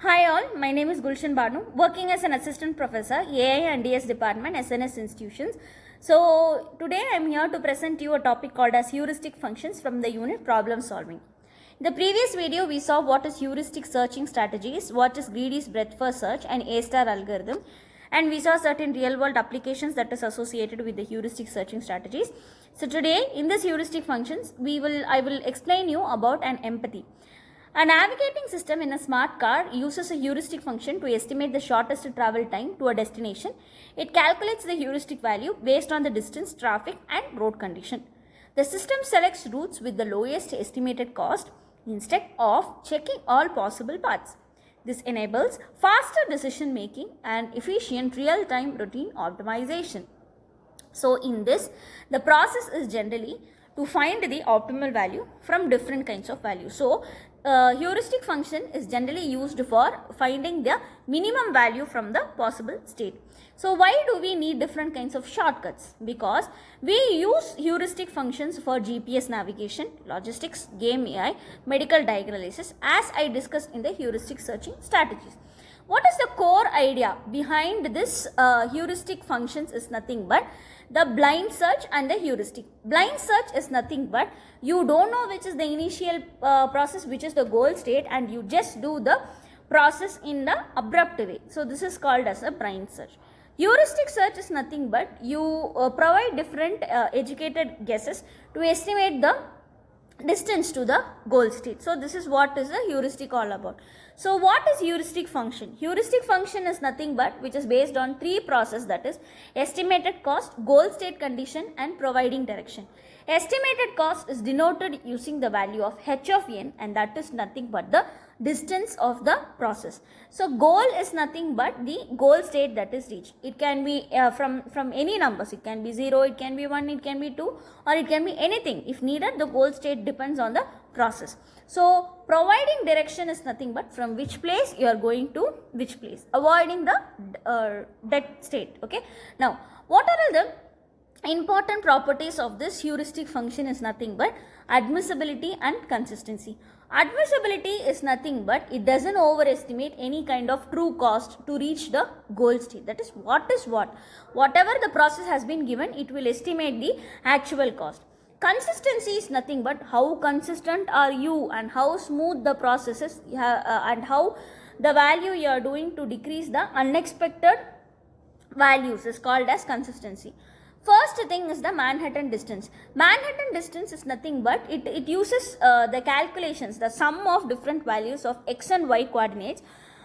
Hi all, my name is Gulshan Banu, working as an assistant professor, AI and DS department, SNS institutions. So today I am here to present you a topic called as heuristic functions from the unit problem solving. In the previous video we saw what is heuristic searching strategies, what is greedy's breadth first search and A-star algorithm, and we saw certain real world applications that is associated with the heuristic searching strategies. So today in this heuristic functions I will explain you about an empathy. A navigating system in a smart car uses a heuristic function to estimate the shortest travel time to a destination. It calculates the heuristic value based on the distance, traffic and road condition. The system selects routes with the lowest estimated cost instead of checking all possible paths. This enables faster decision making and efficient real-time routine optimization. So in this, the process is generally to find the optimal value from different kinds of values. So heuristic function is generally used for finding the minimum value from the possible state. So why do we need different kinds of shortcuts? Because we use heuristic functions for GPS navigation, logistics, game AI, medical diagnosis, as I discussed in the heuristic searching strategies. What is the core idea behind this heuristic functions is nothing but the blind search and the heuristic. Blind search is nothing but you don't know which is the initial process, which is the goal state, and you just do the process in the abrupt way. So this is called as a blind search. Heuristic search is nothing but you provide different educated guesses to estimate the distance to the goal state. So this is what is the heuristic all about. So what is heuristic function? Heuristic function is nothing but which is based on three processes, that is estimated cost, goal state condition and providing direction. Estimated cost is denoted using the value of h of n, and that is nothing but the distance of the process. So goal is nothing but the goal state that is reached. It can be from any numbers. It can be 0, it can be 1, it can be 2, or it can be anything. If needed, the goal state depends on the process. So providing direction is nothing but from which place you are going to which place, avoiding the dead state. Okay. Now what are the important properties of this heuristic function is nothing but admissibility and consistency. Admissibility is nothing but it doesn't overestimate any kind of true cost to reach the goal state. That is what. Whatever the process has been given, it will estimate the actual cost. Consistency is nothing but how consistent are you and how smooth the process is and how the value you are doing to decrease the unexpected values is called as consistency. First thing is the Manhattan distance. Manhattan distance is nothing but it uses the calculations, the sum of different values of x and y coordinates,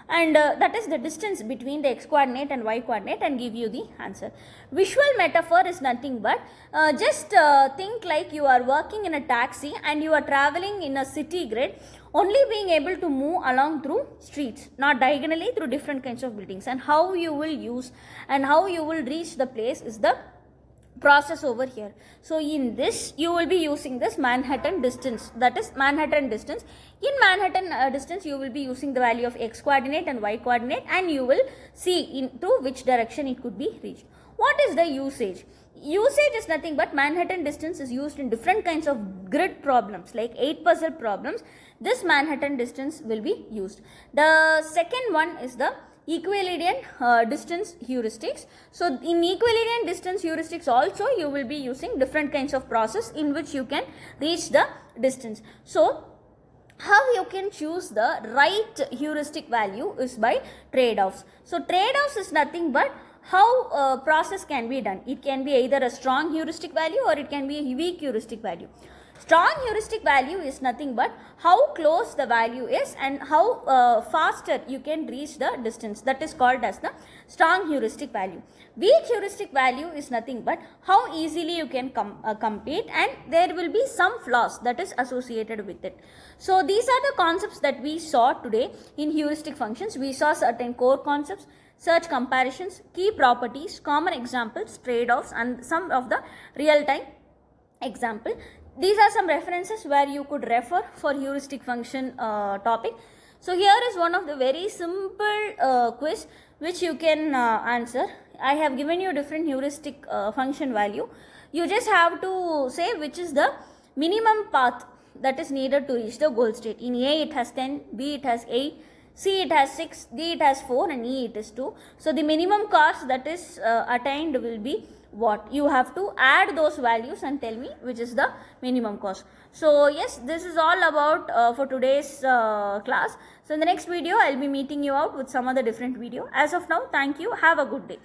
and that is the distance between the x coordinate and y coordinate, and give you the answer. Visual metaphor is nothing but just think like you are working in a taxi and you are traveling in a city grid, only being able to move along through streets, not diagonally through different kinds of buildings, and how you will use and how you will reach the place is the process over here. So in this you will be using this Manhattan distance, that is Manhattan distance. In Manhattan distance you will be using the value of x coordinate and y coordinate, and you will see into which direction it could be reached. What is the usage? Usage is nothing but Manhattan distance is used in different kinds of grid problems like 8 puzzle problems. This Manhattan distance will be used. The second one is the Euclidean distance heuristics. So in Euclidean distance heuristics also you will be using different kinds of process in which you can reach the distance. So how you can choose the right heuristic value is by trade-offs. So trade-offs is nothing but how process can be done. It can be either a strong heuristic value or it can be a weak heuristic value. Strong heuristic value is nothing but how close the value is and how faster you can reach the distance. That is called as the strong heuristic value. Weak heuristic value is nothing but how easily you can compete, and there will be some flaws that is associated with it. So these are the concepts that we saw today in heuristic functions. We saw certain core concepts, search comparisons, key properties, common examples, trade-offs, and some of the real-time example. These are some references where you could refer for heuristic function topic. So here is one of the very simple quiz which you can answer. I have given you different heuristic function value. You just have to say which is the minimum path that is needed to reach the goal state. In A it has 10, B it has 8, C it has 6, D it has 4 and E it is 2. So the minimum cost that is attained will be what? You have to add those values and tell me which is the minimum cost. So yes, this is all about for today's class. So in the next video, I will be meeting you out with some other different video. As of now, thank you. Have a good day.